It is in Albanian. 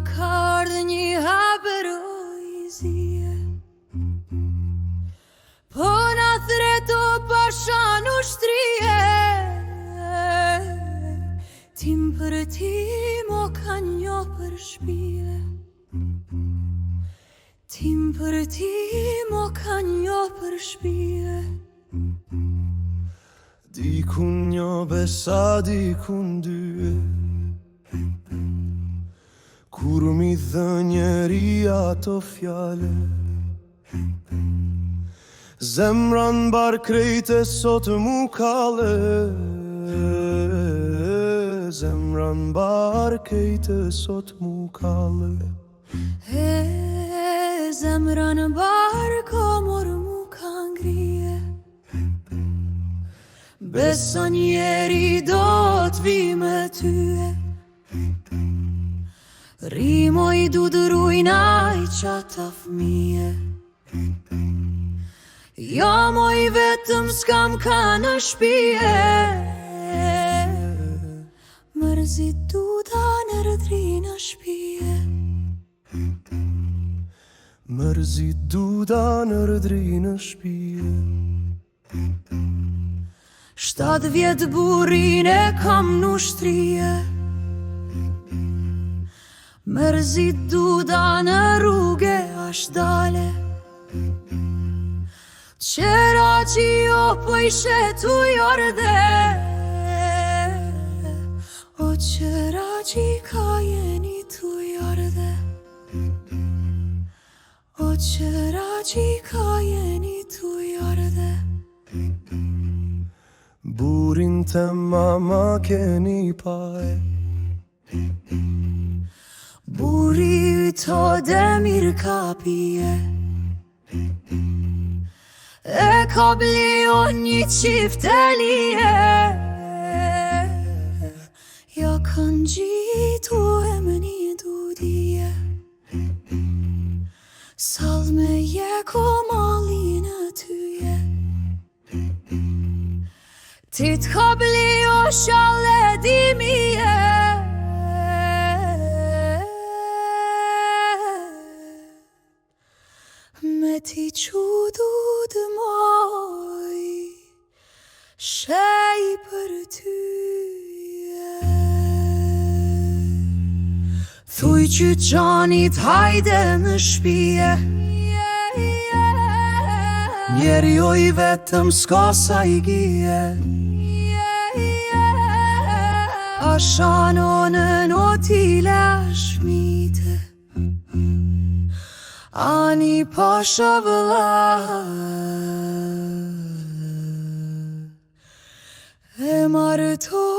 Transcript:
ka ardhë një haberojzie, po na threto pashan ushtrie. Tim për tim o ka njo për shpije, tim për tim o ka njo për shpije. Dikun njo besa dikun dy, kur mi thë njeri ato fjale, zemran bar krejte sot mu kale, zemran bar krejte sot mu kale. Zemran bar komor mu ka ngrije, besa njeri do t'vi me tyje. Rimoj du dërujnaj qata fmije, ja moj vetëm s'kam ka në shpije. Mërzit du da në rëdri në shpije, mërzit du da në rëdri në shpije. 7 vjet burin e kam në shtrije, mërzit du da në rrugë ashtë dale. Qera që jo po i shetu jorde, o qera që ka jeni tu jorde, o qera që ka jeni tu jorde. Burin të mama keni pae, buri to demir kapije, e ka blio një qiftelije. Ja kanë gjitu e më një dudije, sall me je ko malin e tyje. Ti t'ka blio shalle dimije, me ti qudu dëmoj, shej për tyje. Thuj që qanit hajde në shpije, njeri oj vetëm s'ka sa i gije. A shanonën o t'ile shmite, ani pasha vëlla, e marë to